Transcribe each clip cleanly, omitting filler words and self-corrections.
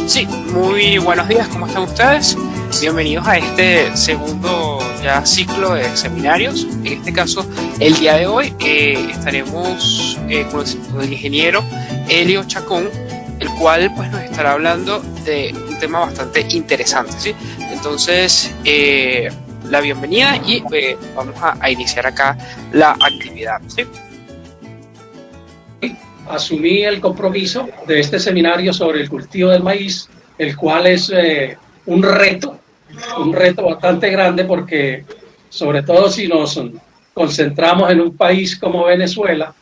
Sí, muy buenos días, ¿cómo están ustedes? Bienvenidos a este segundo ya ciclo de seminarios. En este caso, el día de hoy estaremos con el ingeniero Elio Chacón, el cual pues nos estará hablando de un tema bastante interesante, ¿sí? Entonces, la bienvenida y vamos a iniciar acá la actividad, ¿sí? Asumí el compromiso de este seminario sobre el cultivo del maíz, el cual es un reto bastante grande, porque sobre todo si nos concentramos en un país como Venezuela,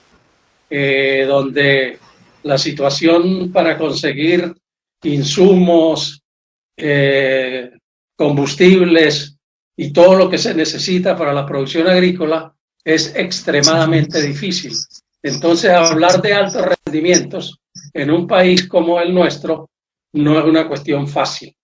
donde la situación para conseguir insumos, combustibles y todo lo que se necesita para la producción agrícola es extremadamente difícil. Entonces, hablar de altos rendimientos en un país como el nuestro no es una cuestión fácil.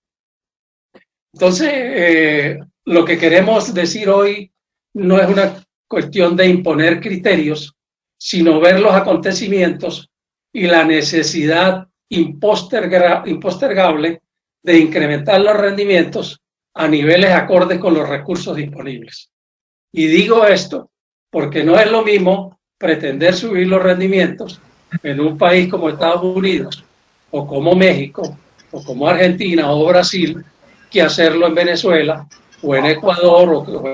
Entonces, lo que queremos decir hoy no es una cuestión de imponer criterios, sino ver los acontecimientos y la necesidad impostergable de incrementar los rendimientos a niveles acordes con los recursos disponibles. Y digo esto porque no es lo mismo pretender subir los rendimientos en un país como Estados Unidos o como México o como Argentina o Brasil que hacerlo en Venezuela o en Ecuador o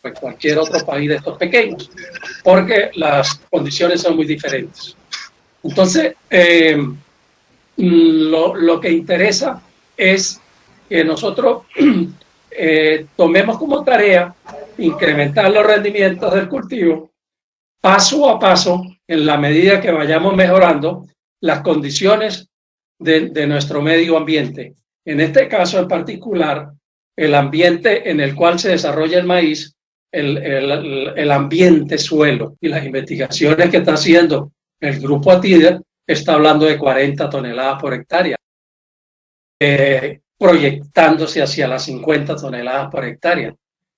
en cualquier otro país de estos pequeños, porque las condiciones son muy diferentes. Entonces, lo que interesa es que nosotros tomemos como tarea incrementar los rendimientos del cultivo paso a paso en la medida que vayamos mejorando las condiciones de nuestro medio ambiente. En este caso en particular, el ambiente en el cual se desarrolla el maíz, el ambiente suelo, y las investigaciones que está haciendo el grupo ATIDER está hablando de 40 toneladas por hectárea, proyectándose hacia las 50 toneladas por hectárea.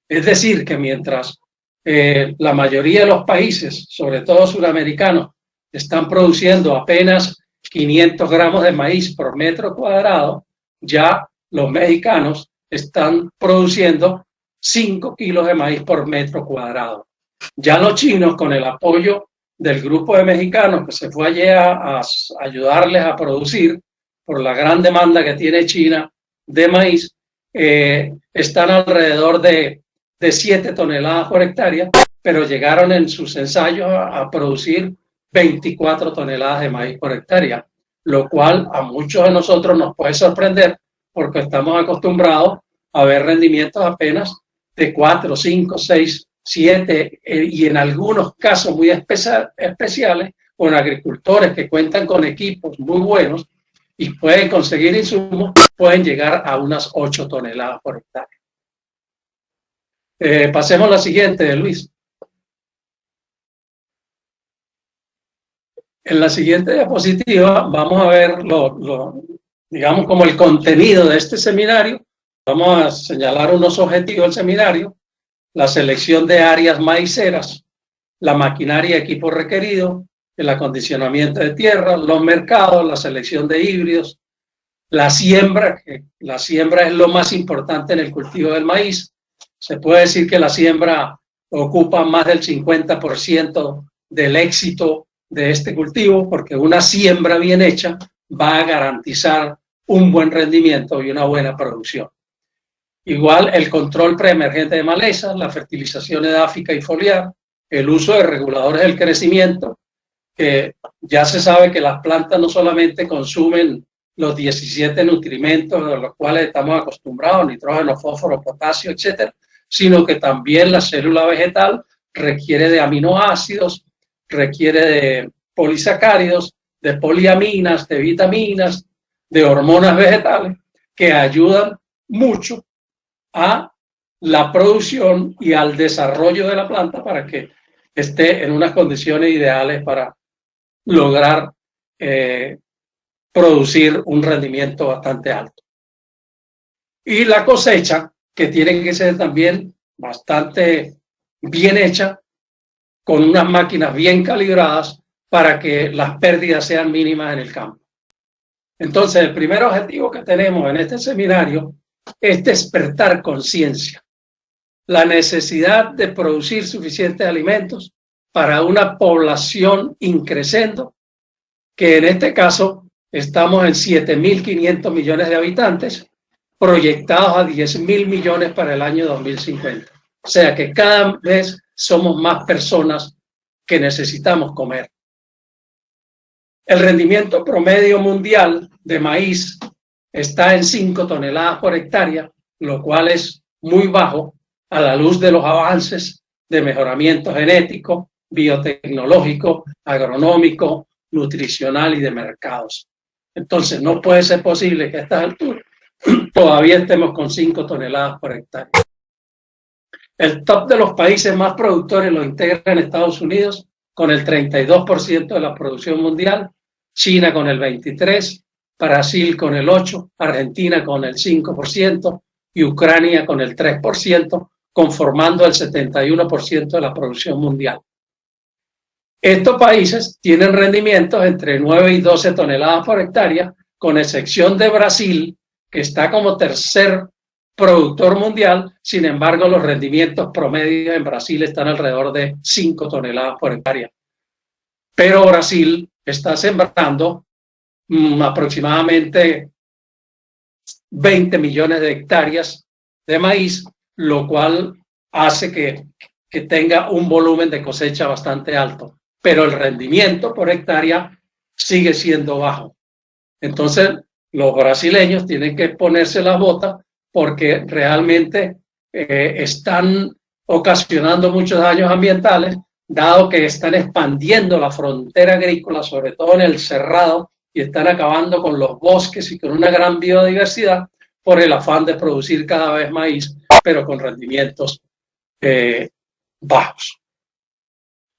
Es decir, que mientras la mayoría de los países, sobre todo suramericanos, están produciendo apenas 500 gramos de maíz por metro cuadrado, ya los mexicanos están produciendo 5 kilos de maíz por metro cuadrado. Ya los chinos, con el apoyo del grupo de mexicanos que se fue allí a ayudarles a producir por la gran demanda que tiene China de maíz, están alrededor de 7 toneladas por hectárea, pero llegaron en sus ensayos a producir 24 toneladas de maíz por hectárea, lo cual a muchos de nosotros nos puede sorprender porque estamos acostumbrados a ver rendimientos apenas de 4, 5, 6, 7 y en algunos casos muy especiales con agricultores que cuentan con equipos muy buenos y pueden conseguir insumos, pueden llegar a unas 8 toneladas por hectárea. Pasemos a la siguiente, Luis. En la siguiente diapositiva vamos a ver digamos como el contenido de este seminario. Vamos a señalar unos objetivos del seminario: la selección de áreas maiceras, la maquinaria y equipo requerido, el acondicionamiento de tierra, los mercados, la selección de híbridos, la siembra, que la siembra es lo más importante en el cultivo del maíz. Se puede decir que la siembra ocupa más del 50% del éxito de este cultivo, porque una siembra bien hecha va a garantizar un buen rendimiento y una buena producción. Igual el control preemergente de malezas, la fertilización edáfica y foliar, el uso de reguladores del crecimiento, que ya se sabe que las plantas no solamente consumen los 17 nutrimentos a los cuales estamos acostumbrados, nitrógeno, fósforo, potasio, etcétera, sino que también la célula vegetal requiere de aminoácidos, requiere de polisacáridos, de poliaminas, de vitaminas, de hormonas vegetales que ayudan mucho a la producción y al desarrollo de la planta para que esté en unas condiciones ideales para lograr producir un rendimiento bastante alto. Y la cosecha, que tiene que ser también bastante bien hecha, con unas máquinas bien calibradas para que las pérdidas sean mínimas en el campo. Entonces, el primer objetivo que tenemos en este seminario es despertar conciencia, la necesidad de producir suficientes alimentos para una población increciendo, que en este caso estamos en 7.500 millones de habitantes, proyectados a 10.000 millones para el año 2050. O sea que cada vez somos más personas que necesitamos comer. El rendimiento promedio mundial de maíz está en 5 toneladas por hectárea, lo cual es muy bajo a la luz de los avances de mejoramiento genético, biotecnológico, agronómico, nutricional y de mercados. Entonces, no puede ser posible que a estas alturas todavía estemos con 5 toneladas por hectárea. El top de los países más productores lo integran Estados Unidos con el 32% de la producción mundial, China con el 23%, Brasil con el 8%, Argentina con el 5% y Ucrania con el 3%, conformando el 71% de la producción mundial. Estos países tienen rendimientos entre 9 y 12 toneladas por hectárea, con excepción de Brasil, que está como tercer productor mundial. Sin embargo, los rendimientos promedios en Brasil están alrededor de 5 toneladas por hectárea. Pero Brasil está sembrando aproximadamente 20 millones de hectáreas de maíz, lo cual hace que tenga un volumen de cosecha bastante alto, pero el rendimiento por hectárea sigue siendo bajo. Entonces, los brasileños tienen que ponerse la bota porque realmente están ocasionando muchos daños ambientales, dado que están expandiendo la frontera agrícola, sobre todo en el cerrado, y están acabando con los bosques y con una gran biodiversidad por el afán de producir cada vez maíz, pero con rendimientos bajos.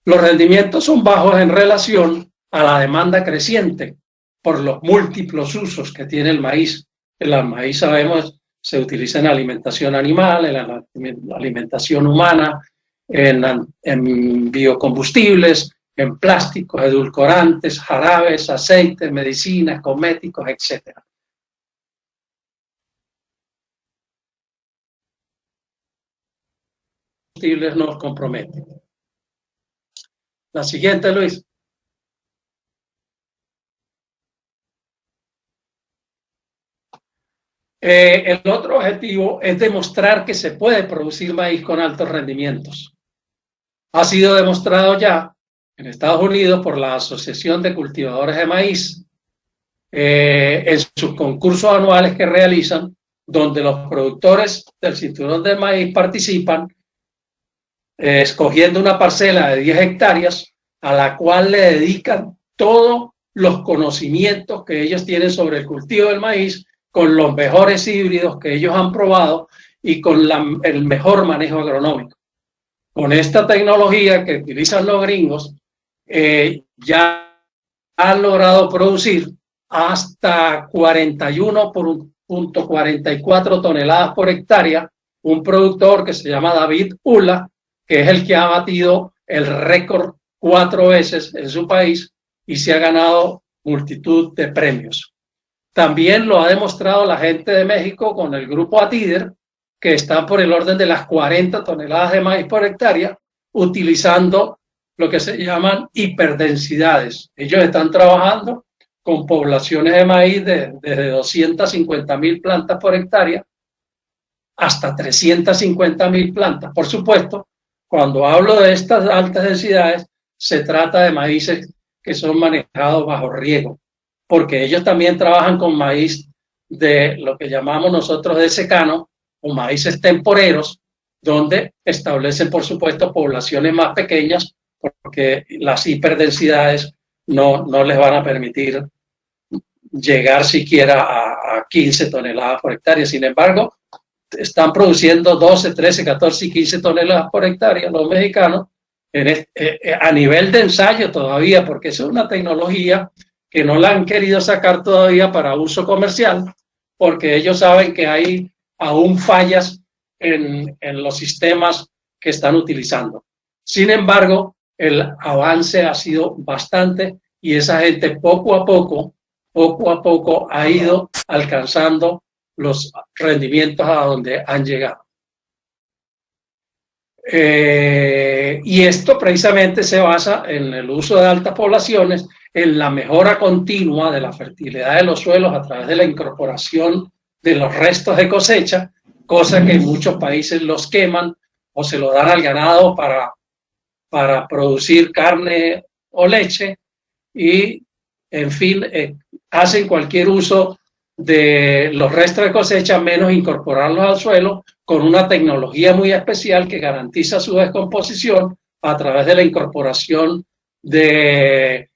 Los rendimientos son bajos en relación a la demanda creciente por los múltiples usos que tiene el maíz. El maíz, sabemos, se utiliza en alimentación animal, en la alimentación humana, en biocombustibles, en plásticos, edulcorantes, jarabes, aceites, medicinas, cosméticos, etc. Combustibles nos comprometen. La siguiente, Luis. El otro objetivo es demostrar que se puede producir maíz con altos rendimientos. Ha sido demostrado ya en Estados Unidos por la Asociación de Cultivadores de Maíz en sus concursos anuales que realizan, donde los productores del cinturón de maíz participan escogiendo una parcela de 10 hectáreas a la cual le dedican todos los conocimientos que ellos tienen sobre el cultivo del maíz, con los mejores híbridos que ellos han probado y con el mejor manejo agronómico. Con esta tecnología que utilizan los gringos, ya han logrado producir hasta 41.44 toneladas por hectárea, un productor que se llama David Ula, que es el que ha batido el récord 4 veces en su país y se ha ganado multitud de premios. También lo ha demostrado la gente de México con el grupo Atider, que está por el orden de las 40 toneladas de maíz por hectárea, utilizando lo que se llaman hiperdensidades. Ellos están trabajando con poblaciones de maíz desde 250.000 plantas por hectárea hasta 350.000 plantas. Por supuesto, cuando hablo de estas altas densidades, se trata de maíces que son manejados bajo riego, porque ellos también trabajan con maíz de lo que llamamos nosotros de secano o maíces temporeros, donde establecen, por supuesto, poblaciones más pequeñas, porque las hiperdensidades no les van a permitir llegar siquiera a 15 toneladas por hectárea. Sin embargo, están produciendo 12, 13, 14 y 15 toneladas por hectárea los mexicanos a nivel de ensayo todavía, porque es una tecnología que no la han querido sacar todavía para uso comercial, porque ellos saben que hay aún fallas en los sistemas que están utilizando. Sin embargo, el avance ha sido bastante y esa gente poco a poco ha ido alcanzando los rendimientos a donde han llegado. Y esto precisamente se basa en el uso de altas poblaciones, en la mejora continua de la fertilidad de los suelos a través de la incorporación de los restos de cosecha, cosa que en muchos países los queman o se lo dan al ganado para producir carne o leche y, en fin, hacen cualquier uso de los restos de cosecha menos incorporarlos al suelo con una tecnología muy especial que garantiza su descomposición a través de la incorporación de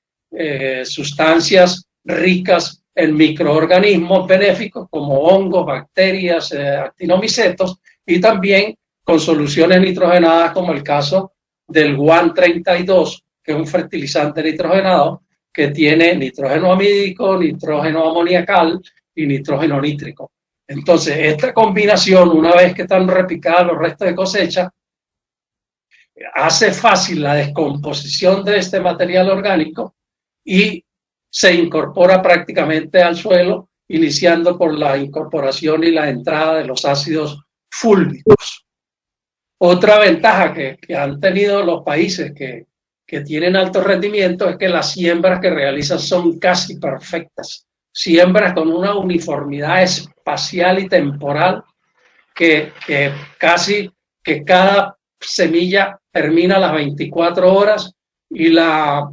sustancias ricas en microorganismos benéficos como hongos, bacterias, actinomicetos y también con soluciones nitrogenadas como el caso del Guan 32, que es un fertilizante nitrogenado que tiene nitrógeno amídico, nitrógeno amoniacal y nitrógeno nítrico. Entonces, esta combinación, una vez que están repicados los restos de cosecha, hace fácil la descomposición de este material orgánico y se incorpora prácticamente al suelo, iniciando por la incorporación y la entrada de los ácidos fúlvicos. Otra ventaja que han tenido los países que tienen alto rendimiento es que las siembras que realizan son casi perfectas. Siembras con una uniformidad espacial y temporal que casi que cada semilla termina a las 24 horas y la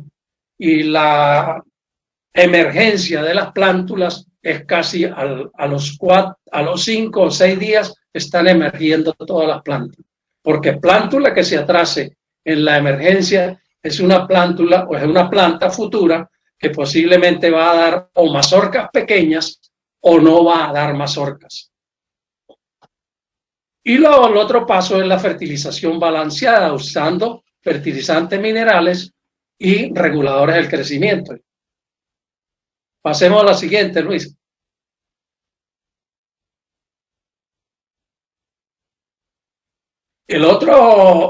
emergencia de las plántulas es casi a los 5 o 6 días están emergiendo todas las plántulas. Porque plántula que se atrase en la emergencia es una plántula o es una planta futura que posiblemente va a dar o mazorcas pequeñas o no va a dar mazorcas. Y el otro paso es la fertilización balanceada usando fertilizantes minerales y reguladores del crecimiento. Pasemos a la siguiente, Luis. El otro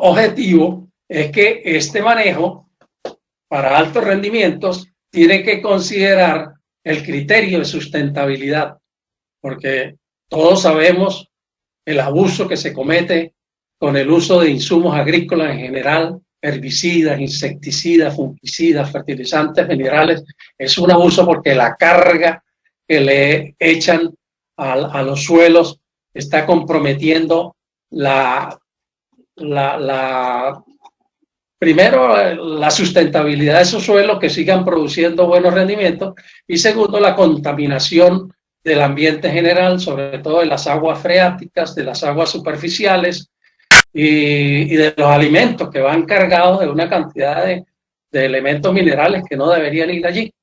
objetivo es que este manejo para altos rendimientos tiene que considerar el criterio de sustentabilidad, porque todos sabemos el abuso que se comete con el uso de insumos agrícolas en general, herbicidas, insecticidas, fungicidas, fertilizantes minerales. Es un abuso porque la carga que le echan a los suelos está comprometiendo primero, la sustentabilidad de esos suelos que sigan produciendo buenos rendimientos y segundo, la contaminación del ambiente general, sobre todo de las aguas freáticas, de las aguas superficiales y de los alimentos que van cargados de una cantidad de elementos minerales que no deberían ir allí.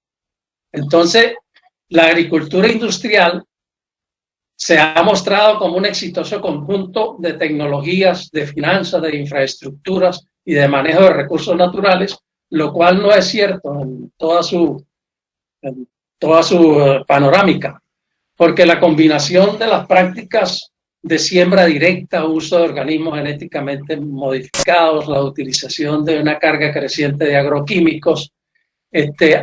Entonces, la agricultura industrial se ha mostrado como un exitoso conjunto de tecnologías, de finanzas, de infraestructuras y de manejo de recursos naturales, lo cual no es cierto en toda su panorámica, porque la combinación de las prácticas de siembra directa, uso de organismos genéticamente modificados, la utilización de una carga creciente de agroquímicos,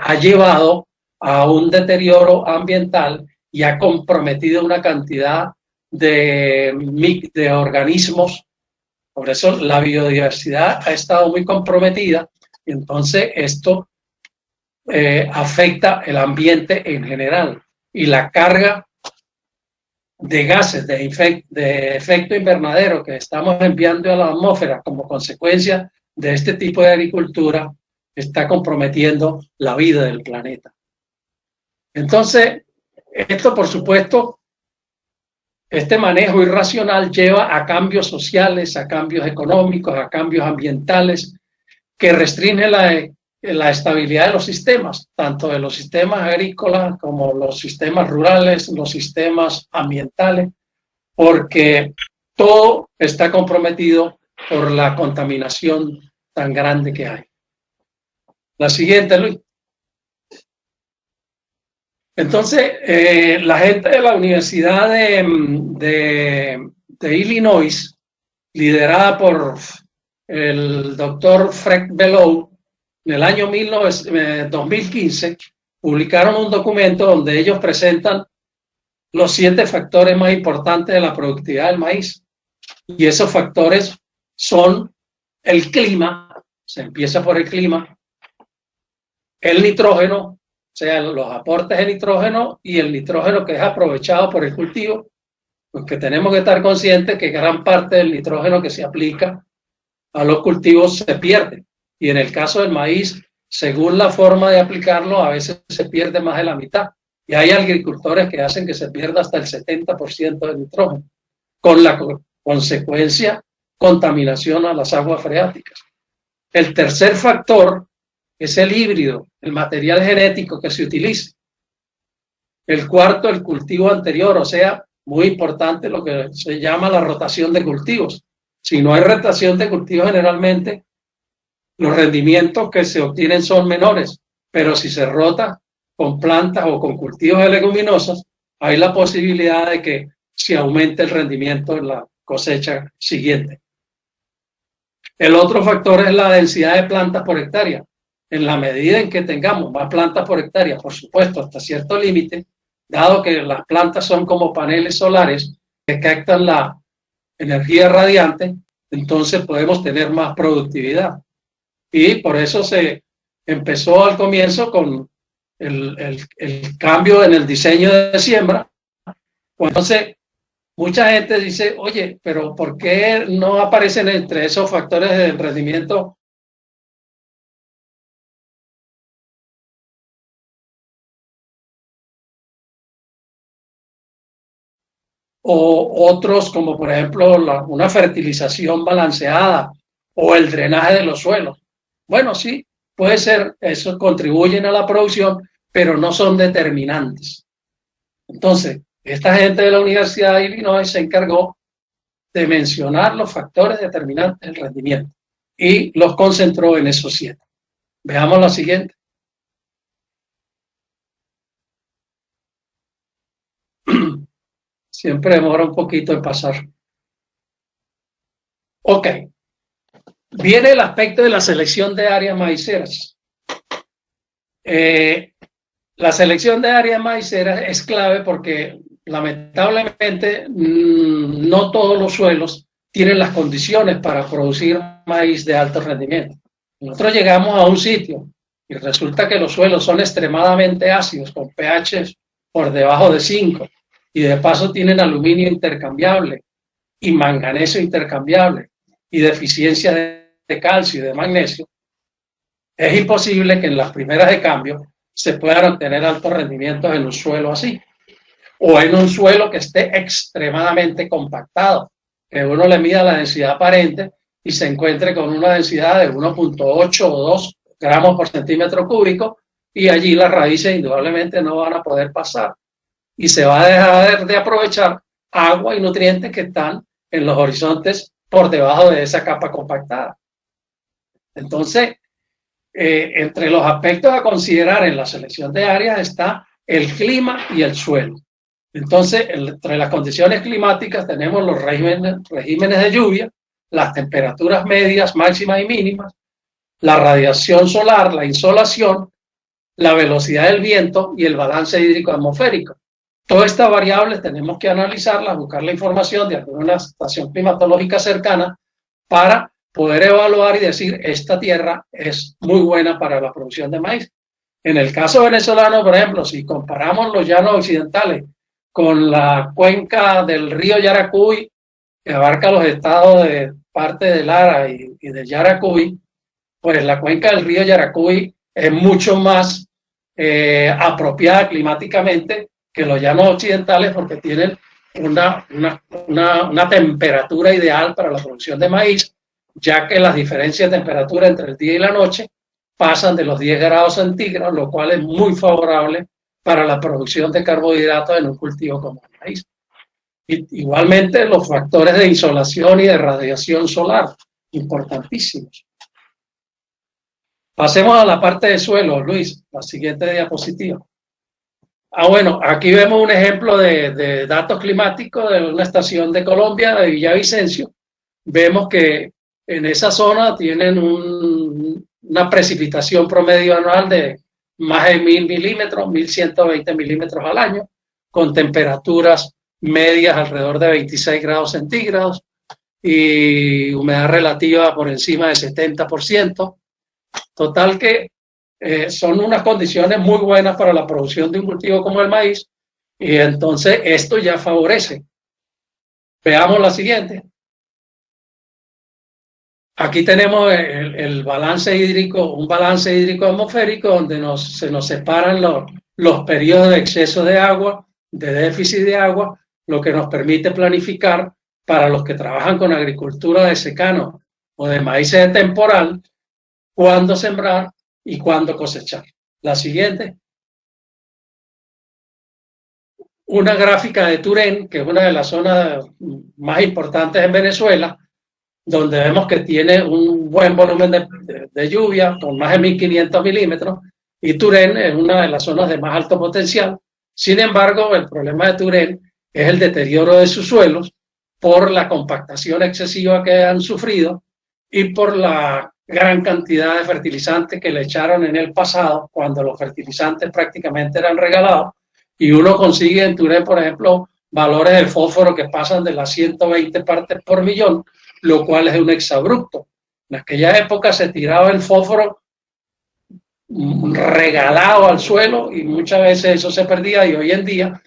ha llevado a un deterioro ambiental y ha comprometido una cantidad de organismos. Por eso la biodiversidad ha estado muy comprometida Y entonces esto afecta el ambiente en general y la carga de gases de efecto invernadero que estamos enviando a la atmósfera como consecuencia de este tipo de agricultura está comprometiendo la vida del planeta. Entonces, esto por supuesto, este manejo irracional lleva a cambios sociales, a cambios económicos, a cambios ambientales que restringen la estabilidad de los sistemas, tanto de los sistemas agrícolas como los sistemas rurales, los sistemas ambientales, porque todo está comprometido por la contaminación tan grande que hay. La siguiente, Luis. Entonces, la gente de la Universidad de Illinois, liderada por el doctor Fred Below, en el año 2015, publicaron un documento donde ellos presentan los 7 factores más importantes de la productividad del maíz. Y esos factores son el clima, se empieza por el clima, el nitrógeno, o sea, los aportes de nitrógeno y el nitrógeno que es aprovechado por el cultivo, porque tenemos que estar conscientes que gran parte del nitrógeno que se aplica a los cultivos se pierde. Y en el caso del maíz, según la forma de aplicarlo, a veces se pierde más de la mitad. Y hay agricultores que hacen que se pierda hasta el 70% del nitrógeno, con la consecuencia contaminación a las aguas freáticas. El tercer factor es el híbrido, el material genético que se utiliza. El cuarto, el cultivo anterior, o sea, muy importante lo que se llama la rotación de cultivos. Si no hay rotación de cultivos, generalmente los rendimientos que se obtienen son menores, pero si se rota con plantas o con cultivos de leguminosas, hay la posibilidad de que se aumente el rendimiento en la cosecha siguiente. El otro factor es la densidad de plantas por hectárea. En la medida en que tengamos más plantas por hectárea, por supuesto, hasta cierto límite, dado que las plantas son como paneles solares que captan la energía radiante, entonces podemos tener más productividad. Y por eso se empezó al comienzo con el cambio en el diseño de siembra. Entonces, mucha gente dice, oye, pero ¿por qué no aparecen entre esos factores de rendimiento o otros como por ejemplo una fertilización balanceada o el drenaje de los suelos? Bueno, sí, puede ser, eso contribuyen a la producción, pero no son determinantes. Entonces, esta gente de la Universidad de Illinois se encargó de mencionar los factores determinantes del rendimiento y los concentró en esos 7. Veamos la siguiente. Siempre demora un poquito en pasar. Ok. Viene el aspecto de la selección de áreas maiceras. La selección de áreas maiceras es clave porque lamentablemente no todos los suelos tienen las condiciones para producir maíz de alto rendimiento. Nosotros llegamos a un sitio y resulta que los suelos son extremadamente ácidos, con pH por debajo de 5, y de paso tienen aluminio intercambiable y manganeso intercambiable y deficiencia de calcio y de magnesio. Es imposible que en las primeras de cambio se puedan obtener altos rendimientos en un suelo así, o en un suelo que esté extremadamente compactado, que uno le mida la densidad aparente y se encuentre con una densidad de 1.8 o 2 gramos por centímetro cúbico, y allí las raíces indudablemente no van a poder pasar y se va a dejar de aprovechar agua y nutrientes que están en los horizontes por debajo de esa capa compactada. Entonces, entre los aspectos a considerar en la selección de áreas está el clima y el suelo. Entonces, entre las condiciones climáticas tenemos los regímenes de lluvia, las temperaturas medias, máximas y mínimas, la radiación solar, la insolación, la velocidad del viento y el balance hídrico atmosférico. Todas estas variables tenemos que analizarlas, buscar la información de alguna estación climatológica cercana para poder evaluar y decir, esta tierra es muy buena para la producción de maíz. En el caso venezolano, por ejemplo, si comparamos los llanos occidentales con la cuenca del río Yaracuy, que abarca los estados de parte de Lara y de Yaracuy, pues la cuenca del río Yaracuy es mucho más apropiada climáticamente que los llanos occidentales porque tienen una temperatura ideal para la producción de maíz, ya que las diferencias de temperatura entre el día y la noche pasan de los 10 grados centígrados, lo cual es muy favorable para la producción de carbohidratos en un cultivo como el maíz. Igualmente los factores de insolación y de radiación solar, importantísimos. Pasemos a la parte de suelo, Luis, la siguiente diapositiva. Bueno, aquí vemos un ejemplo de datos climáticos de una estación de Colombia, de Villavicencio. Vemos que en esa zona tienen una precipitación promedio anual de más de 1000 milímetros, 1120 milímetros al año, con temperaturas medias alrededor de 26 grados centígrados y humedad relativa por encima del 70%. Total que son unas condiciones muy buenas para la producción de un cultivo como el maíz y entonces esto ya favorece. Veamos la siguiente. Aquí tenemos el balance hídrico, un balance hídrico atmosférico donde se nos separan los periodos de exceso de agua, de déficit de agua, lo que nos permite planificar para los que trabajan con agricultura de secano o de maíz de temporal, cuándo sembrar y cuándo cosechar. La siguiente. Una gráfica de Turén, que es una de las zonas más importantes en Venezuela, donde vemos que tiene un buen volumen de lluvia, con más de 1500 milímetros, y Turén es una de las zonas de más alto potencial. Sin embargo, el problema de Turén es el deterioro de sus suelos por la compactación excesiva que han sufrido y por la gran cantidad de fertilizantes que le echaron en el pasado, cuando los fertilizantes prácticamente eran regalados, y uno consigue en Turén, por ejemplo, valores de fósforo que pasan de las 120 partes por millón, lo cual es un exabrupto. En aquella época se tiraba el fósforo regalado al suelo y muchas veces eso se perdía, y hoy en día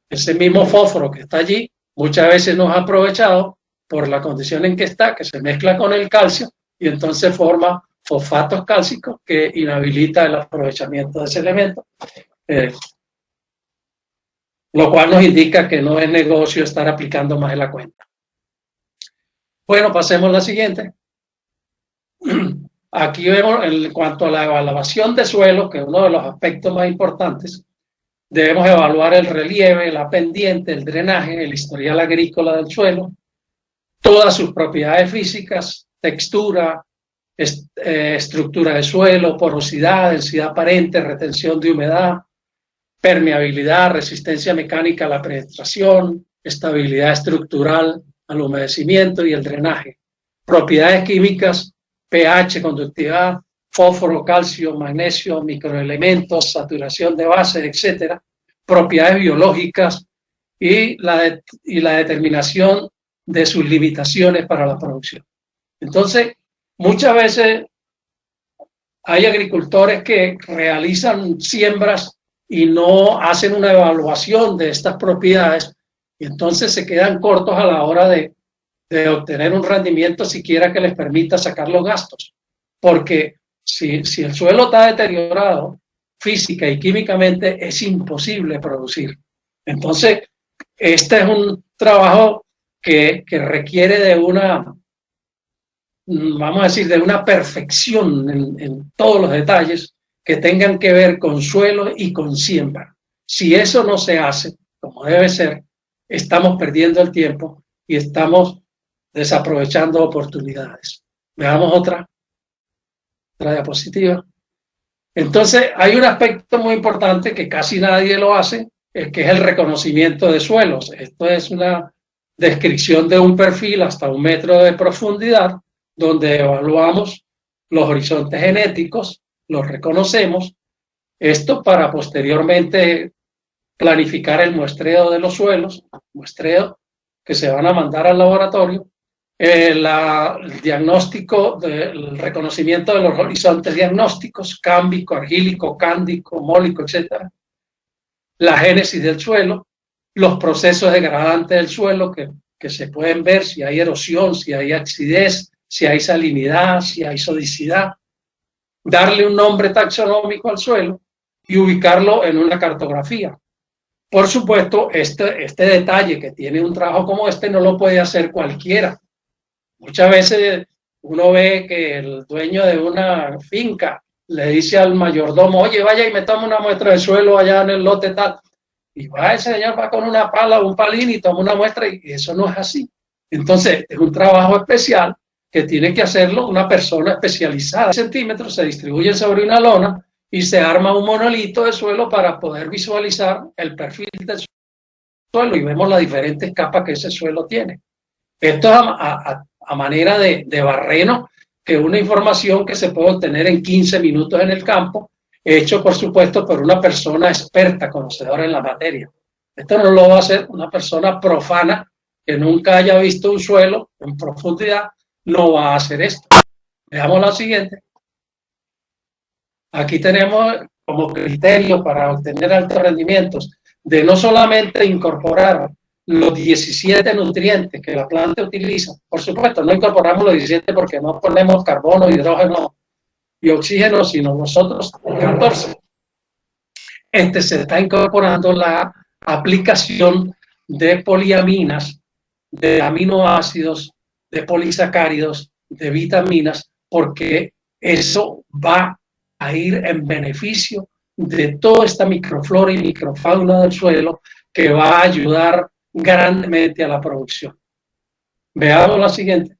ese mismo fósforo que está allí muchas veces no es aprovechado por la condición en que está, que se mezcla con el calcio y entonces forma fosfatos cálcicos que inhabilita el aprovechamiento de ese elemento, lo cual nos indica que no es negocio estar aplicando más de la cuenta. Bueno, pasemos a la siguiente. Aquí vemos en cuanto a la evaluación de suelo, que es uno de los aspectos más importantes. Debemos evaluar el relieve, la pendiente, el drenaje, el historial agrícola del suelo, todas sus propiedades físicas, textura, estructura de suelo, porosidad, densidad aparente, retención de humedad, permeabilidad, resistencia mecánica a la penetración, estabilidad estructural al humedecimiento y el drenaje, propiedades químicas, pH, conductividad, fósforo, calcio, magnesio, microelementos, saturación de base, etcétera, propiedades biológicas y la determinación de sus limitaciones para la producción. Entonces, muchas veces hay agricultores que realizan siembras y no hacen una evaluación de estas propiedades y entonces se quedan cortos a la hora de obtener un rendimiento siquiera que les permita sacar los gastos. Porque si el suelo está deteriorado física y químicamente, es imposible producir. Entonces, este es un trabajo que requiere de una, vamos a decir, de una perfección en todos los detalles que tengan que ver con suelo y con siembra. Si eso no se hace, como debe ser, estamos perdiendo el tiempo y estamos desaprovechando oportunidades. Veamos otra diapositiva. Entonces, hay un aspecto muy importante que casi nadie lo hace, que es el reconocimiento de suelos. Esto es una descripción de un perfil hasta 1 metro de profundidad, donde evaluamos los horizontes genéticos, los reconocemos, esto para posteriormente planificar el muestreo de los suelos, muestreo que se van a mandar al laboratorio, el diagnóstico, el reconocimiento de los horizontes diagnósticos, cámbico, argílico, cándico, mólico, etcétera, la génesis del suelo, los procesos degradantes del suelo que se pueden ver, si hay erosión, si hay acidez, si hay salinidad, si hay sodicidad, darle un nombre taxonómico al suelo y ubicarlo en una cartografía. Por supuesto, este detalle que tiene un trabajo como este no lo puede hacer cualquiera. Muchas veces uno ve que el dueño de una finca le dice al mayordomo, oye, vaya y me toma una muestra de suelo allá en el lote tal. Y va ese señor, va con una pala o un palín y toma una muestra y eso no es así. Entonces, es un trabajo especial que tiene que hacerlo una persona especializada. Centímetros se distribuyen sobre una lona y se arma un monolito de suelo para poder visualizar el perfil del suelo y vemos las diferentes capas que ese suelo tiene. Esto es a manera de barreno, que una información que se puede obtener en 15 minutos en el campo, hecho por supuesto por una persona experta, conocedora en la materia. Esto no lo va a hacer una persona profana que nunca haya visto un suelo en profundidad, no va a hacer esto. Veamos la siguiente. Aquí tenemos como criterio para obtener altos rendimientos de no solamente incorporar los 17 nutrientes que la planta utiliza. Por supuesto, no incorporamos los 17 porque no ponemos carbono, hidrógeno y oxígeno, sino nosotros 14. Se está incorporando la aplicación de poliaminas, de aminoácidos, de polisacáridos, de vitaminas, porque eso va a ir en beneficio de toda esta microflora y microfauna del suelo que va a ayudar grandemente a la producción. Veamos la siguiente.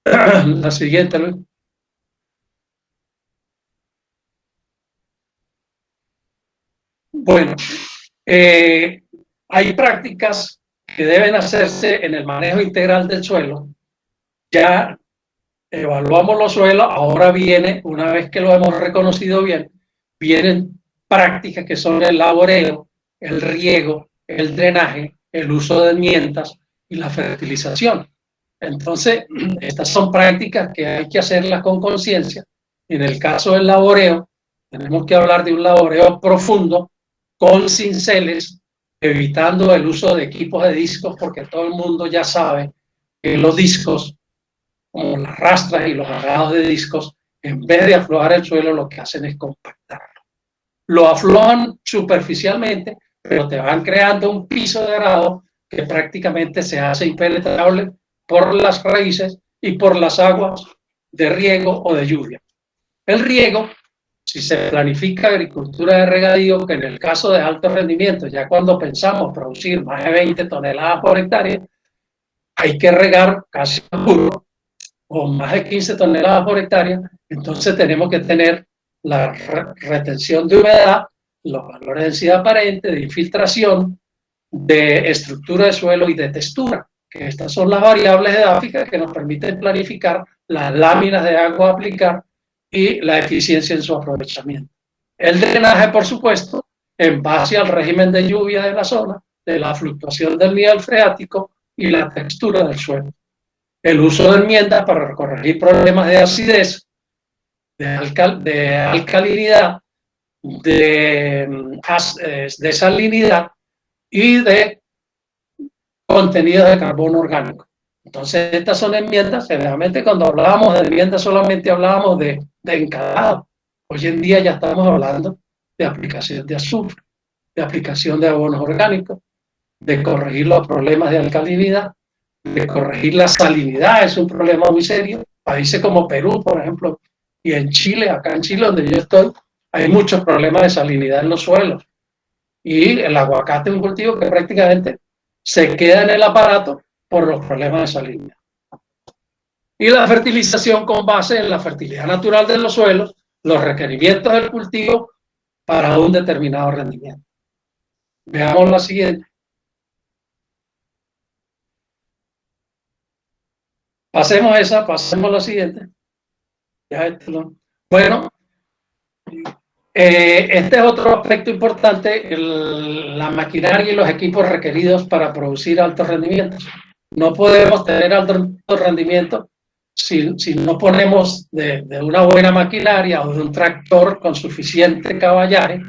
La siguiente, Luis. Bueno, hay prácticas que deben hacerse en el manejo integral del suelo. Ya evaluamos los suelos, ahora viene, una vez que lo hemos reconocido bien, vienen prácticas que son el laboreo, el riego, el drenaje, el uso de herramientas y la fertilización. Entonces, estas son prácticas que hay que hacerlas con conciencia. En el caso del laboreo, tenemos que hablar de un laboreo profundo, con cinceles, evitando el uso de equipos de discos, porque todo el mundo ya sabe que los discos, como las rastras y los agarrados de discos, en vez de aflojar el suelo, lo que hacen es compactarlo. Lo aflojan superficialmente, pero te van creando un piso de grado que prácticamente se hace impenetrable por las raíces y por las aguas de riego o de lluvia. El riego, si se planifica agricultura de regadío, que en el caso de alto rendimiento, ya cuando pensamos producir más de 20 toneladas por hectárea, hay que regar casi puro, o más de 15 toneladas por hectárea, entonces tenemos que tener la retención de humedad, los valores de densidad aparente, de infiltración, de estructura de suelo y de textura, que estas son las variables edáficas que nos permiten planificar las láminas de agua a aplicar y la eficiencia en su aprovechamiento. El drenaje, por supuesto, en base al régimen de lluvia de la zona, de la fluctuación del nivel freático y la textura del suelo. El uso de enmiendas para corregir problemas de acidez, de alcalinidad, de salinidad y de contenido de carbono orgánico. Entonces, estas son enmiendas. Generalmente, cuando hablábamos de enmiendas, solamente hablábamos de encalado. Hoy en día ya estamos hablando de aplicación de azufre, de aplicación de abonos orgánicos, de corregir los problemas de alcalinidad, de corregir la salinidad. Es un problema muy serio. Países como Perú, por ejemplo, y en Chile, acá en Chile donde yo estoy, hay muchos problemas de salinidad en los suelos. Y el aguacate es un cultivo que prácticamente se queda en el aparato por los problemas de salinidad. Y la fertilización con base en la fertilidad natural de los suelos, los requerimientos del cultivo para un determinado rendimiento. Veamos la siguiente. pasemos la siguiente. Bueno, Este es otro aspecto importante, la maquinaria y los equipos requeridos para producir altos rendimientos. No podemos tener alto rendimiento si no ponemos de una buena maquinaria o de un tractor con suficiente caballaje,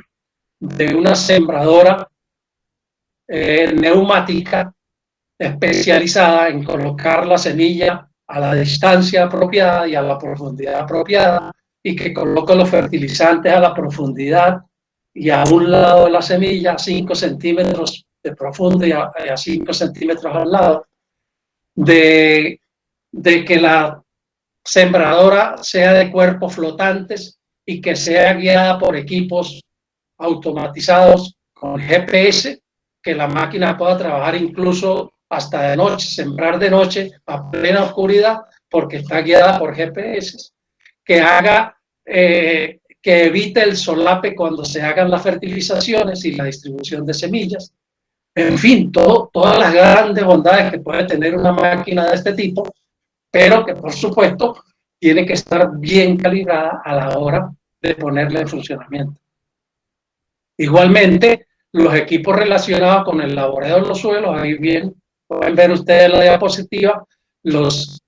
de una sembradora neumática especializada en colocar la semilla a la distancia apropiada y a la profundidad apropiada, y que coloque los fertilizantes a la profundidad y a un lado de la semilla, a 5 centímetros de profundo y a 5 centímetros al lado, de que la sembradora sea de cuerpos flotantes y que sea guiada por equipos automatizados con GPS, que la máquina pueda trabajar incluso hasta de noche, sembrar de noche a plena oscuridad, porque está guiada por GPS, que haga, que evite el solape cuando se hagan las fertilizaciones y la distribución de semillas. En fin, todas las grandes bondades que puede tener una máquina de este tipo, pero que por supuesto tiene que estar bien calibrada a la hora de ponerla en funcionamiento. Igualmente, los equipos relacionados con el laboreo de los suelos, ahí bien pueden ver ustedes en la diapositiva, los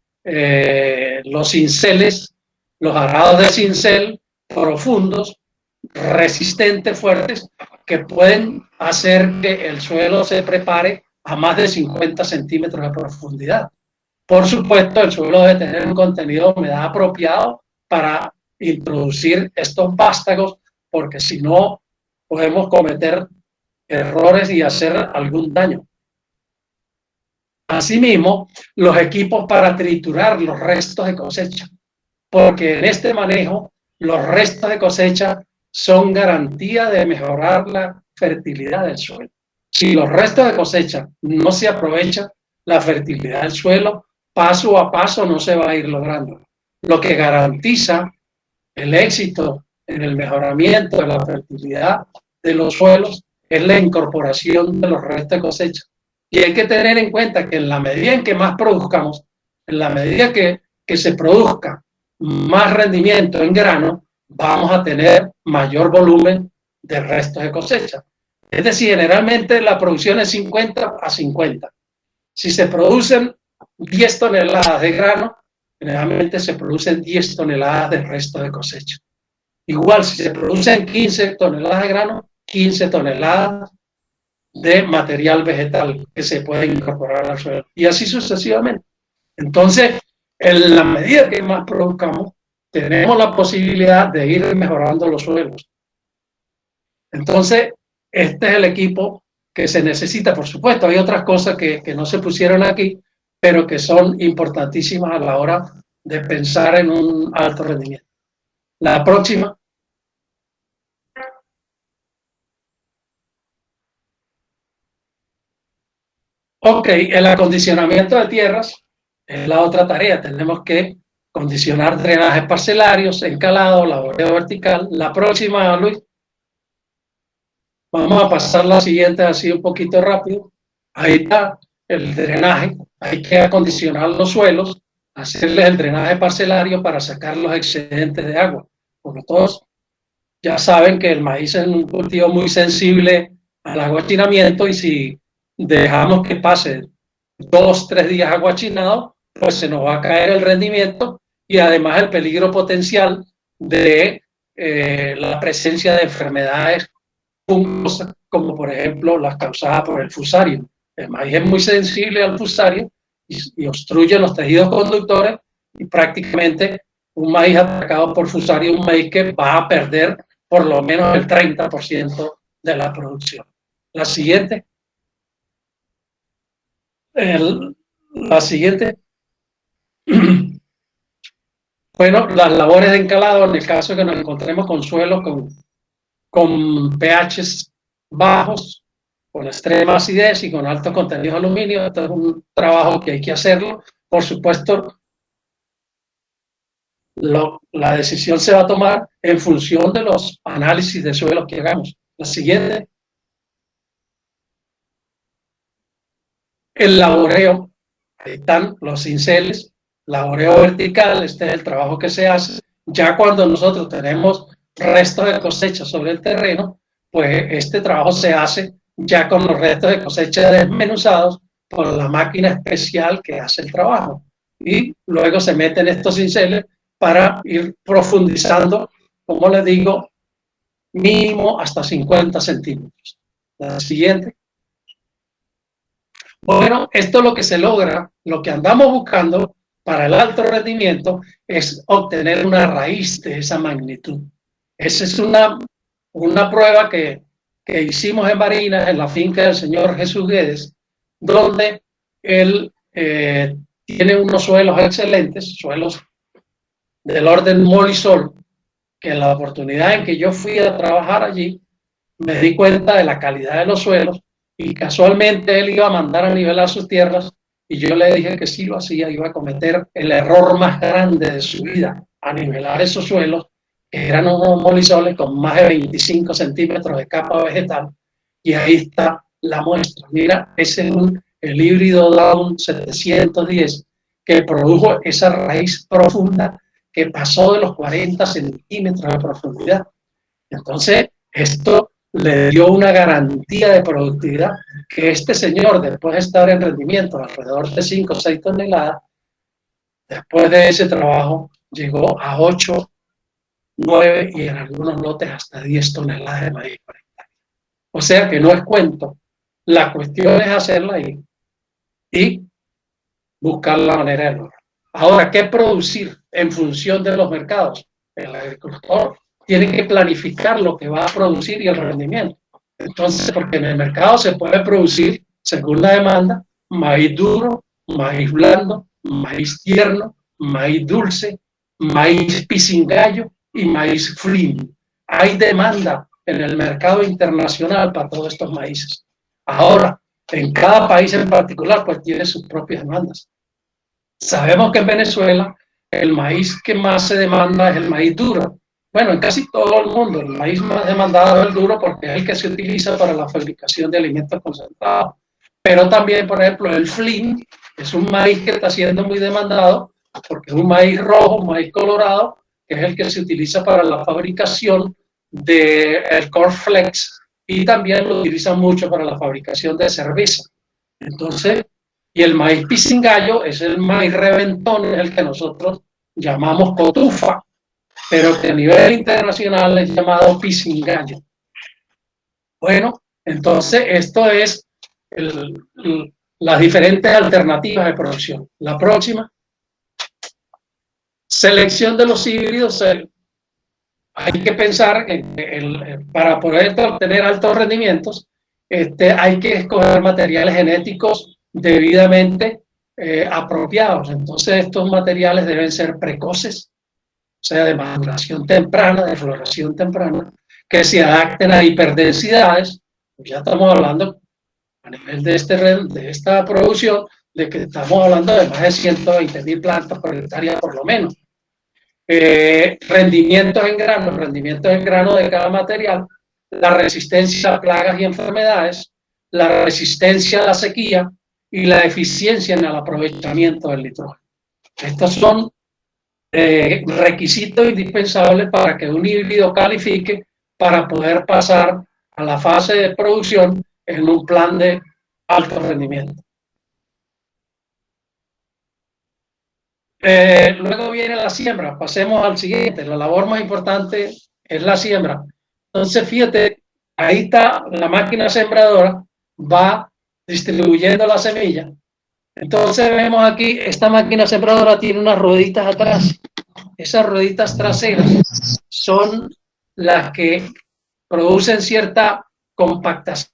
cinceles, los arados de cincel profundos, resistentes, fuertes, que pueden hacer que el suelo se prepare a más de 50 centímetros de profundidad. Por supuesto, el suelo debe tener un contenido de humedad apropiado para introducir estos vástagos, porque si no, podemos cometer errores y hacer algún daño. Asimismo, los equipos para triturar los restos de cosecha, porque en este manejo los restos de cosecha son garantía de mejorar la fertilidad del suelo. Si los restos de cosecha no se aprovechan, la fertilidad del suelo paso a paso no se va a ir logrando. Lo que garantiza el éxito en el mejoramiento de la fertilidad de los suelos es la incorporación de los restos de cosecha. Y hay que tener en cuenta que en la medida en que más produzcamos, en la medida que se produzca más rendimiento en grano, vamos a tener mayor volumen de restos de cosecha. Es decir, generalmente la producción es 50 a 50. Si se producen 10 toneladas de grano, generalmente se producen 10 toneladas de resto de cosecha. Igual, si se producen 15 toneladas de grano, 15 toneladas de material vegetal que se puede incorporar al suelo. Y así sucesivamente. Entonces, en la medida que más produzcamos, tenemos la posibilidad de ir mejorando los suelos. Entonces, este es el equipo que se necesita. Por supuesto, hay otras cosas que no se pusieron aquí, pero que son importantísimas a la hora de pensar en un alto rendimiento. La próxima. Ok, el acondicionamiento de tierras es la otra tarea. Tenemos que condicionar drenajes parcelarios, encalado, laboreo vertical. La próxima, Luis. Vamos a pasar la siguiente así un poquito rápido. Ahí está el drenaje. Hay que acondicionar los suelos, hacerles el drenaje parcelario para sacar los excedentes de agua. Porque todos ya saben que el maíz es un cultivo muy sensible al aguachinamiento, y si dejamos que pase 2 o 3 días aguachinado, pues se nos va a caer el rendimiento, y además el peligro potencial de la presencia de enfermedades fungosas, como por ejemplo las causadas por el fusario. El maíz es muy sensible al fusario y obstruye los tejidos conductores, y prácticamente un maíz atacado por fusario es un maíz que va a perder por lo menos el 30% de la producción. La siguiente. La siguiente. Bueno, las labores de encalado, en el caso de que nos encontremos con suelos con pHs bajos, con extrema acidez y con alto contenido de aluminio. Esto es un trabajo que hay que hacerlo. Por supuesto, la decisión se va a tomar en función de los análisis de suelo que hagamos. La siguiente. El laboreo. Ahí están los cinceles. Laboreo vertical, este es el trabajo que se hace. Ya cuando nosotros tenemos restos de cosecha sobre el terreno, pues este trabajo se hace ya con los restos de cosecha desmenuzados por la máquina especial que hace el trabajo. Y luego se meten estos cinceles para ir profundizando, como les digo, mínimo hasta 50 centímetros. La siguiente. Bueno, esto es lo que se logra, lo que andamos buscando para el alto rendimiento es obtener una raíz de esa magnitud. Esa es una prueba que hicimos en Barinas, en la finca del señor Jesús Guedes, donde él tiene unos suelos excelentes, suelos del orden Molisol, que en la oportunidad en que yo fui a trabajar allí, me di cuenta de la calidad de los suelos y casualmente él iba a mandar a nivelar sus tierras y yo le dije que si lo hacía iba a cometer el error más grande de su vida, a nivelar esos suelos, que eran unos molisoles con más de 25 centímetros de capa vegetal, y ahí está la muestra. Mira, ese es el híbrido Down 710 que produjo esa raíz profunda que pasó de los 40 centímetros de profundidad. Entonces, esto le dio una garantía de productividad que este señor, después de estar en rendimiento alrededor de 5 o 6 toneladas, después de ese trabajo llegó a 8, 9 y en algunos lotes hasta 10 toneladas de maíz por hectárea. O sea que no es cuento, la cuestión es hacerla y buscar la manera de lograrlo. Ahora, ¿qué producir en función de los mercados? El agricultor tiene que planificar lo que va a producir y el rendimiento. Entonces, porque en el mercado se puede producir, según la demanda, maíz duro, maíz blando, maíz tierno, maíz dulce, maíz pisingallo y maíz flim. Hay demanda en el mercado internacional para todos estos maíces. Ahora, en cada país en particular, pues tiene sus propias demandas. Sabemos que en Venezuela el maíz que más se demanda es el maíz duro. Bueno, en casi todo el mundo el maíz más demandado es el duro porque es el que se utiliza para la fabricación de alimentos concentrados. Pero también, por ejemplo, el flim es un maíz que está siendo muy demandado porque es un maíz rojo, un maíz colorado, que es el que se utiliza para la fabricación del cornflakes y también lo utilizan mucho para la fabricación de cerveza. Entonces, y el maíz pisingallo es el maíz reventón, es el que nosotros llamamos cotufa, pero que a nivel internacional es llamado pisingallo. Bueno, entonces esto es las diferentes alternativas de producción. La próxima, selección de los híbridos. Hay que pensar que para poder obtener altos rendimientos, hay que escoger materiales genéticos debidamente apropiados. Entonces estos materiales deben ser precoces, o sea, de maduración temprana, de floración temprana, que se adapten a hiperdensidades. Ya estamos hablando a nivel de esta producción, de que estamos hablando de más de 120.000 plantas por hectárea por lo menos. Rendimientos en grano de cada material, la resistencia a plagas y enfermedades, la resistencia a la sequía y la eficiencia en el aprovechamiento del nitrógeno. Estos son requisitos indispensables para que un híbrido califique para poder pasar a la fase de producción en un plan de alto rendimiento. Luego viene la siembra. Pasemos al siguiente. La labor más importante es la siembra. Entonces, fíjate, ahí está la máquina sembradora, va distribuyendo la semilla. Entonces vemos aquí, esta máquina sembradora tiene unas rueditas atrás. Esas rueditas traseras son las que producen cierta compactación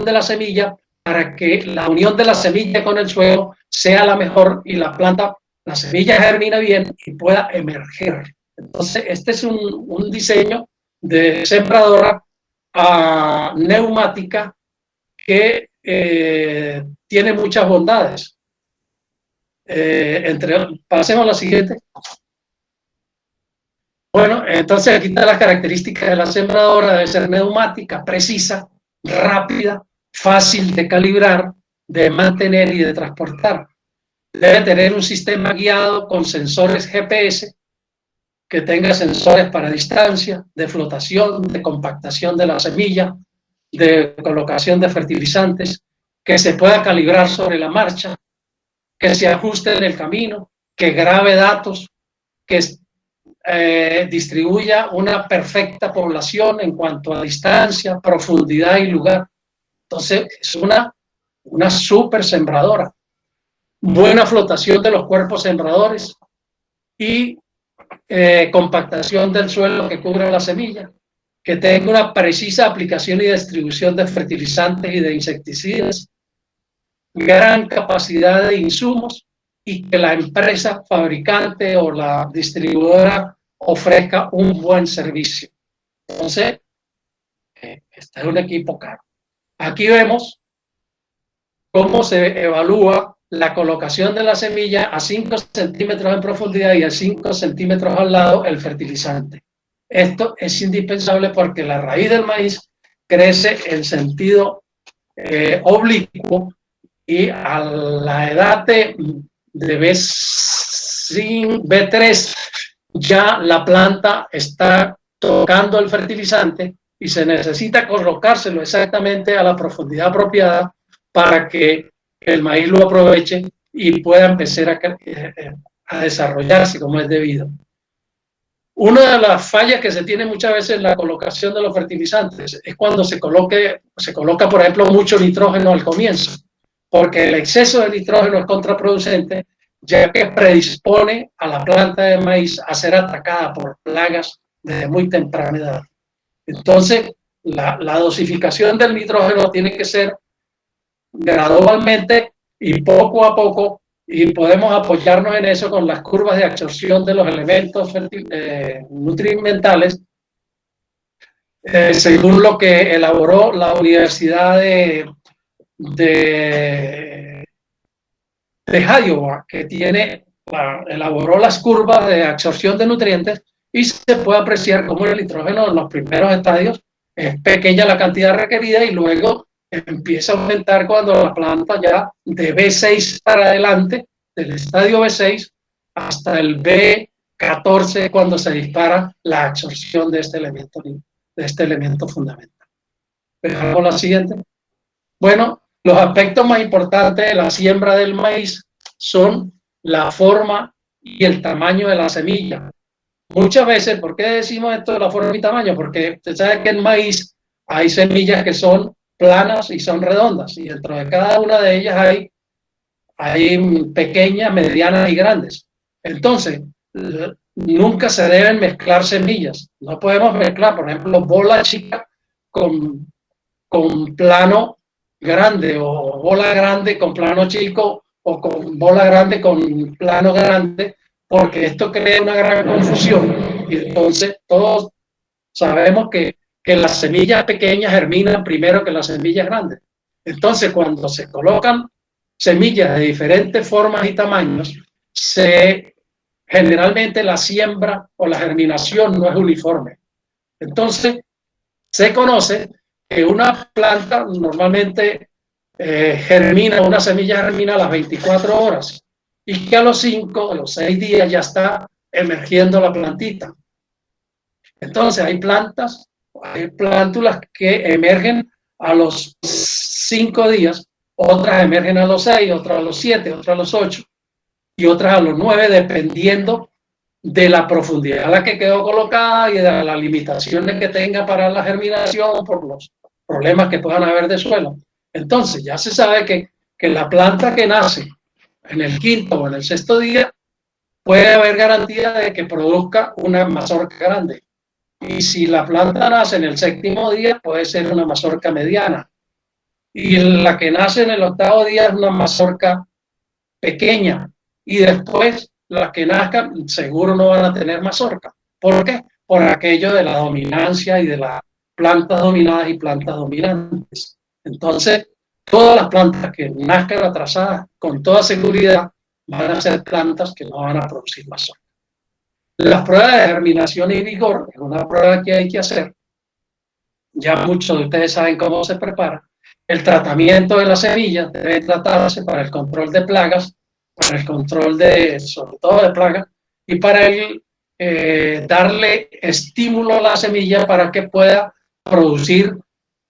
de la semilla para que la unión de la semilla con el suelo sea la mejor y la planta, la semilla germina bien y pueda emerger. Entonces, este es un diseño de sembradora neumática que tiene muchas bondades. Pasemos a la siguiente. Bueno, entonces aquí están las características de la sembradora. Debe ser neumática, precisa, rápida, fácil de calibrar, de mantener y de transportar. Debe tener un sistema guiado con sensores GPS que tenga sensores para distancia, de flotación, de compactación de la semilla, de colocación de fertilizantes, que se pueda calibrar sobre la marcha, que se ajuste en el camino, que grabe datos, que distribuya una perfecta población en cuanto a distancia, profundidad y lugar. Entonces es una super sembradora. Buena flotación de los cuerpos sembradores y compactación del suelo que cubre la semilla, que tenga una precisa aplicación y distribución de fertilizantes y de insecticidas, gran capacidad de insumos y que la empresa fabricante o la distribuidora ofrezca un buen servicio. Entonces, este es un equipo caro. Aquí vemos cómo se evalúa la colocación de la semilla a 5 centímetros en profundidad y a 5 centímetros al lado el fertilizante. Esto es indispensable porque la raíz del maíz crece en sentido oblicuo y a la edad de B3 ya la planta está tocando el fertilizante y se necesita colocárselo exactamente a la profundidad apropiada para que el maíz lo aproveche y pueda empezar a desarrollarse como es debido. Una de las fallas que se tiene muchas veces en la colocación de los fertilizantes es cuando se coloca, por ejemplo, mucho nitrógeno al comienzo, porque el exceso de nitrógeno es contraproducente, ya que predispone a la planta de maíz a ser atacada por plagas desde muy temprana edad. Entonces, la dosificación del nitrógeno tiene que ser gradualmente y poco a poco, y podemos apoyarnos en eso con las curvas de absorción de los elementos nutrimentales, según lo que elaboró la Universidad de Iowa, que elaboró las curvas de absorción de nutrientes, y se puede apreciar cómo el nitrógeno en los primeros estadios es pequeña la cantidad requerida y luego empieza a aumentar cuando la planta ya de B6 para adelante, del estadio B6 hasta el B14, cuando se dispara la absorción de este elemento fundamental. Veamos la siguiente. Bueno, los aspectos más importantes de la siembra del maíz son la forma y el tamaño de la semilla. Muchas veces, ¿por qué decimos esto de la forma y tamaño? Porque usted sabe que en maíz hay semillas que son planas y son redondas, y dentro de cada una de ellas hay pequeñas, medianas y grandes. Entonces, nunca se deben mezclar semillas. No podemos mezclar, por ejemplo, bola chica con plano grande, o bola grande con plano chico, o con bola grande con plano grande, porque esto crea una gran confusión. Y entonces todos sabemos que las semillas pequeñas germinan primero que las semillas grandes. Entonces, cuando se colocan semillas de diferentes formas y tamaños, generalmente la siembra o la germinación no es uniforme. Entonces, se conoce que una planta normalmente una semilla germina a las 24 horas y que a los 5 o los 6 días ya está emergiendo la plantita. Entonces, hay plántulas que emergen a los 5 días, otras emergen a los 6, otras a los 7, otras a los 8 y otras a los 9, dependiendo de la profundidad a la que quedó colocada y de las limitaciones que tenga para la germinación por los problemas que puedan haber de suelo. Entonces, ya se sabe que la planta que nace en el 5.º o en el 6.º día puede haber garantía de que produzca una mazorca grande. Y si la planta nace en el 7.º día, puede ser una mazorca mediana. Y la que nace en el 8.º día es una mazorca pequeña. Y después, las que nazcan, seguro no van a tener mazorca. ¿Por qué? Por aquello de la dominancia y de las plantas dominadas y plantas dominantes. Entonces, todas las plantas que nazcan atrasadas, con toda seguridad, van a ser plantas que no van a producir mazorca. Las pruebas de germinación y vigor es una prueba que hay que hacer. Ya muchos de ustedes saben cómo se prepara. El tratamiento de las semillas debe tratarse para el control de plagas, para el control sobre todo de plagas, y para darle estímulo a la semilla para que pueda producir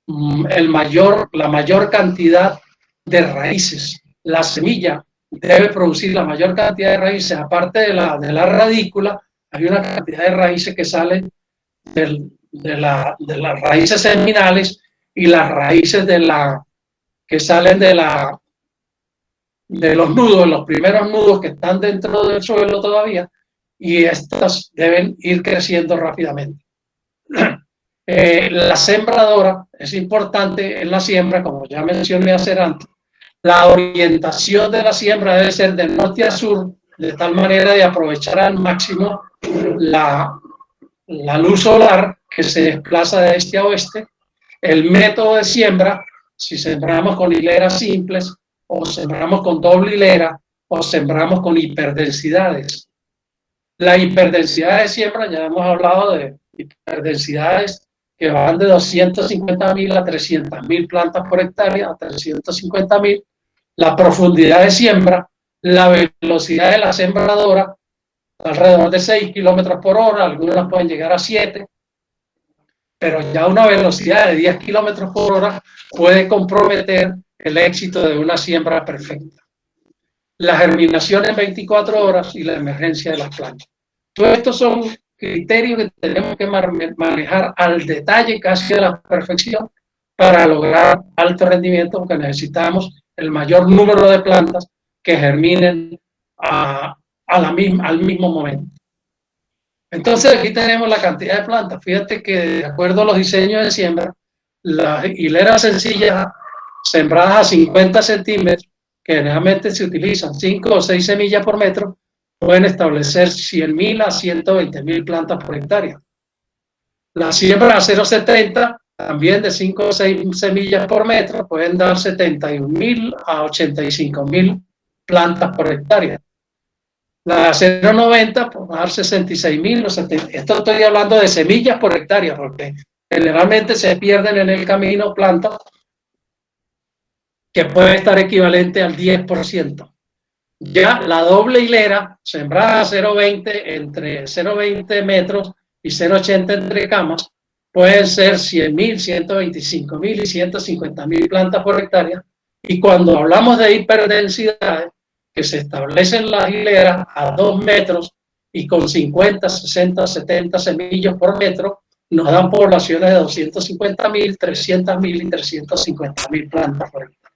la mayor cantidad de raíces. La semilla debe producir la mayor cantidad de raíces, aparte de la radícula, hay una cantidad de raíces que salen de las raíces seminales y las raíces que salen de los nudos, los primeros nudos que están dentro del suelo todavía, y estas deben ir creciendo rápidamente. La sembradora es importante en la siembra, como ya mencioné antes. La orientación de la siembra debe ser de norte a sur, de tal manera de aprovechar al máximo la luz solar que se desplaza de este a oeste. El método de siembra, si sembramos con hileras simples, o sembramos con doble hilera, o sembramos con hiperdensidades. La hiperdensidad de siembra, ya hemos hablado de hiperdensidades que van de 250.000 a 300.000 plantas por hectárea, a 350.000. La profundidad de siembra, la velocidad de la sembradora, alrededor de 6 kilómetros por hora, algunas pueden llegar a 7, pero ya una velocidad de 10 kilómetros por hora puede comprometer el éxito de una siembra perfecta. La germinación en 24 horas y la emergencia de las plantas. Todos estos son criterios que tenemos que manejar al detalle, casi a la perfección, para lograr alto rendimiento, porque necesitamos el mayor número de plantas que germinen al mismo momento. Entonces aquí tenemos la cantidad de plantas. Fíjate que de acuerdo a los diseños de siembra, las hileras sencillas sembradas a 50 centímetros, que generalmente se utilizan 5 o 6 semillas por metro, pueden establecer 100.000 a 120.000 plantas por hectárea. La siembra a 0,70, también de 5 o 6 semillas por metro, pueden dar 71.000 a 85.000 plantas por hectárea. La 0,90 puede dar 66.000 o 70. Esto estoy hablando de semillas por hectárea, porque generalmente se pierden en el camino plantas que puede estar equivalente al 10%. Ya la doble hilera, sembrada a 0,20 entre 0,20 metros y 0,80 entre camas, pueden ser 100.000, 125.000 y 150.000 plantas por hectárea. Y cuando hablamos de hiperdensidades, que se establecen las hileras a 2 metros y con 50, 60, 70 semillas por metro, nos dan poblaciones de 250.000, 300.000 y 350.000 plantas por hectárea.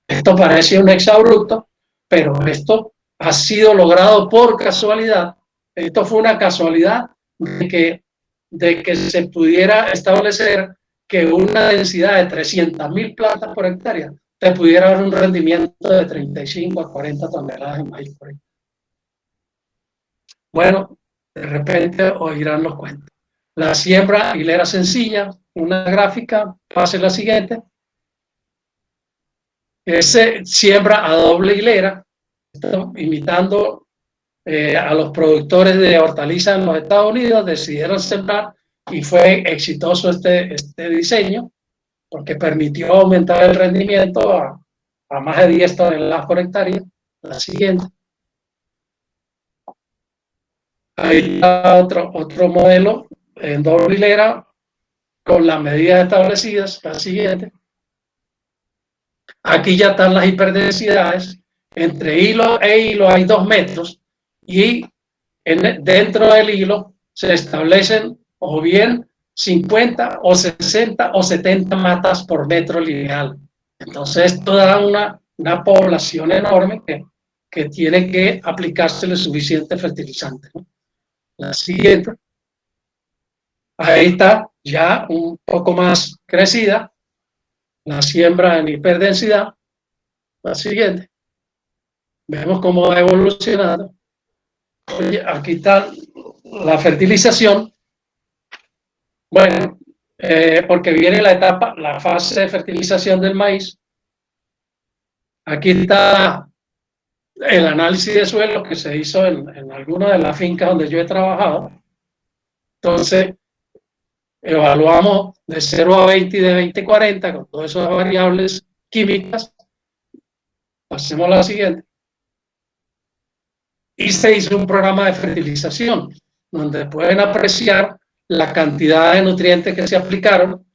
Esto parece un exabrupto, pero esto ha sido logrado por casualidad. Esto fue una casualidad de que se pudiera establecer que una densidad de 300.000 plantas por hectárea te pudiera dar un rendimiento de 35 a 40 toneladas de maíz por hectárea. Bueno, de repente oirán los cuentos. La siembra hilera sencilla, una gráfica, pase la siguiente. Se siembra a doble hilera, imitando a los productores de hortalizas en los Estados Unidos, decidieron sembrar y fue exitoso este diseño porque permitió aumentar el rendimiento a más de 10 toneladas por hectárea. La siguiente. Ahí está otro modelo en doble hilera con las medidas establecidas. La siguiente. Aquí ya están las hiperdensidades. Entre hilo e hilo hay 2 metros y dentro del hilo se establecen o bien 50 o 60 o 70 matas por metro lineal. Entonces esto da una población enorme que tiene que aplicarse el suficiente fertilizante, ¿no? La siguiente. Ahí está ya un poco más crecida la siembra en hiperdensidad. La siguiente. Vemos cómo va evolucionando. Oye, aquí está la fertilización. Bueno, porque viene la fase de fertilización del maíz. Aquí está el análisis de suelo que se hizo en alguna de las fincas donde yo he trabajado. Entonces, evaluamos de 0 a 20 y de 20 a 40 con todas esas variables químicas. Pasemos a la siguiente. Y se hizo un programa de fertilización. donde pueden apreciar la cantidad de nutrientes que se aplicaron: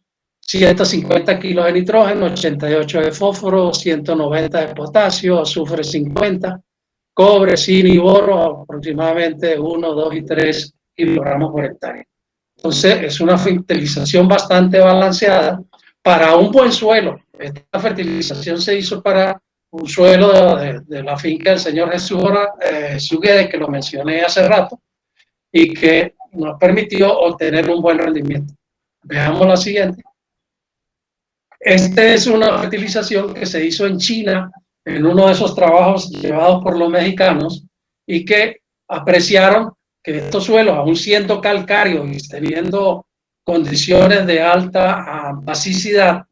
150 kilos de nitrógeno, 88 de fósforo, 190 de potasio, azufre 50, cobre, zinc y boro aproximadamente 1, 2 y 3 kilogramos por hectárea. Entonces es una fertilización bastante balanceada para un buen suelo. Esta fertilización se hizo para un suelo de la finca del señor Jesús Guedes, que lo mencioné hace rato, y que nos permitió obtener un buen rendimiento. Veamos la siguiente. Esta es una fertilización que se hizo en China, en uno de esos trabajos llevados por los mexicanos, y que apreciaron que estos suelos, aun siendo calcáreos y teniendo condiciones de alta basicidad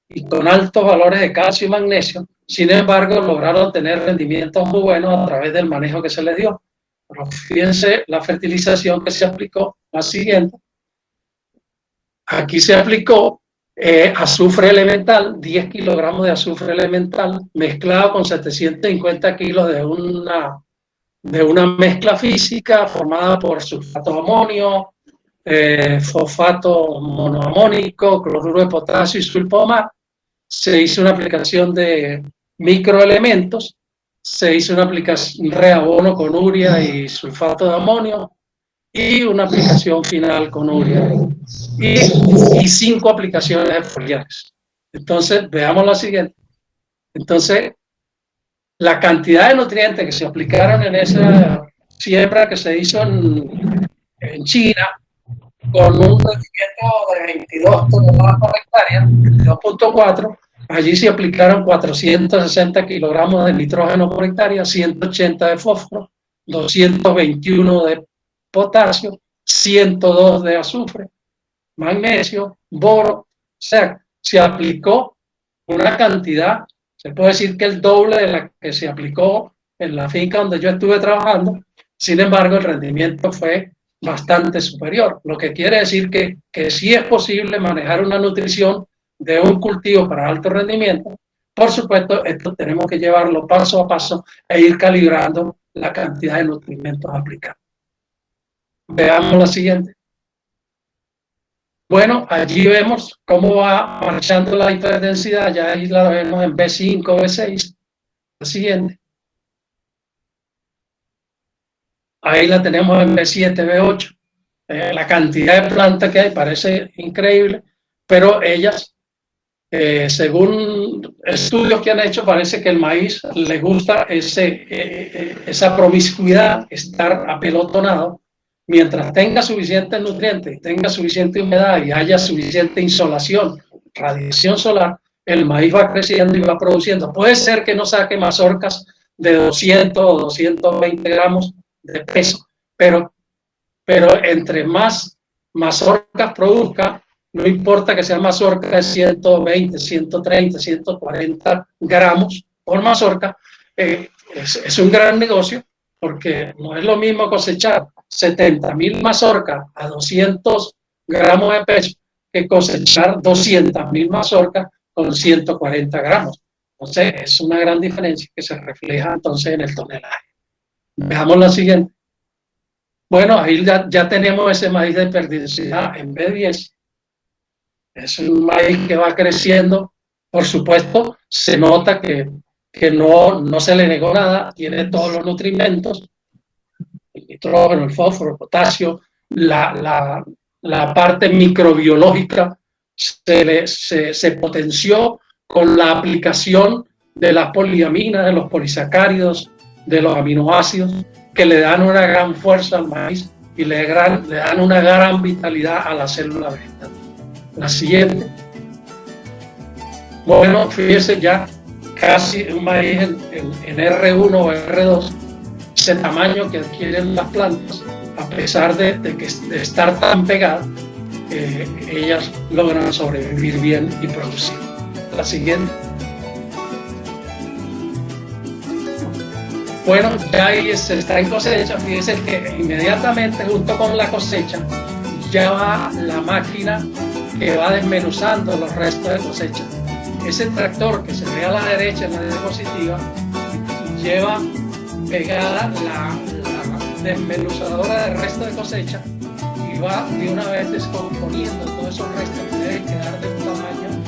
y con altos valores de calcio y magnesio, sin embargo lograron tener rendimientos muy buenos a través del manejo que se les dio. Pero fíjense la fertilización que se aplicó, la siguiente. Aquí se aplicó azufre elemental, 10 kilogramos de azufre elemental mezclado con 750 kilos de una mezcla física formada por sulfato de amonio, fosfato monoamónico, cloruro de potasio y sulfomar. Se hizo una aplicación de microelementos, se hizo una aplicación reabono con urea y sulfato de amonio, y una aplicación final con urea y 5 aplicaciones de foliares. Entonces, veamos la siguiente. Entonces, la cantidad de nutrientes que se aplicaron en esa siembra que se hizo en China, con un rendimiento de 22 toneladas por hectárea, 22.4, allí se aplicaron 460 kilogramos de nitrógeno por hectárea, 180 de fósforo, 221 de potasio, 102 de azufre, magnesio, boro. O sea, se aplicó una cantidad, se puede decir que el doble de la que se aplicó en la finca donde yo estuve trabajando. Sin embargo, el rendimiento fue bastante superior, lo que quiere decir que sí es posible manejar una nutrición de un cultivo para alto rendimiento. Por supuesto, esto tenemos que llevarlo paso a paso e ir calibrando la cantidad de nutrimentos aplicados. Veamos la siguiente. Bueno, allí vemos cómo va marchando la hiperdensidad, ya ahí la vemos en B5, B6. La siguiente. Ahí la tenemos en B7, B8. La cantidad de plantas que hay parece increíble, pero ellas, según estudios que han hecho, parece que el maíz le gusta esa promiscuidad, estar apelotonado. Mientras tenga suficiente nutrientes, tenga suficiente humedad y haya suficiente insolación, radiación solar, el maíz va creciendo y va produciendo. Puede ser que no saque mazorcas de 200 o 220 gramos de peso, pero entre más mazorcas produzca, no importa que sea mazorca de 120, 130, 140 gramos por mazorca, es un gran negocio, porque no es lo mismo cosechar 70.000 mazorcas a 200 gramos de peso que cosechar 200.000 mazorcas con 140 gramos. Entonces, es una gran diferencia que se refleja entonces en el tonelaje. Veamos la siguiente. Bueno, ahí ya tenemos ese maíz de hiperdensidad en B10. Es un maíz que va creciendo. Por supuesto, se nota que no se le negó nada, tiene todos los nutrimentos, el nitrógeno, el fósforo, el potasio, la parte microbiológica se potenció con la aplicación de las poliaminas, de los polisacáridos, de los aminoácidos, que le dan una gran fuerza al maíz y le dan una gran vitalidad a la célula vegetal. La siguiente. Bueno, fíjense ya casi un maíz en R1 o R2, ese tamaño que adquieren las plantas, a pesar de estar tan pegadas, ellas logran sobrevivir bien y producir. La siguiente. Bueno, ya ahí se está en cosecha. Fíjense que inmediatamente junto con la cosecha ya va la máquina que va desmenuzando los restos de cosecha. Ese tractor que se ve a la derecha en la diapositiva lleva pegada desmenuzadora de resto de cosecha y va de una vez descomponiendo todos esos restos que deben quedar de un tamaño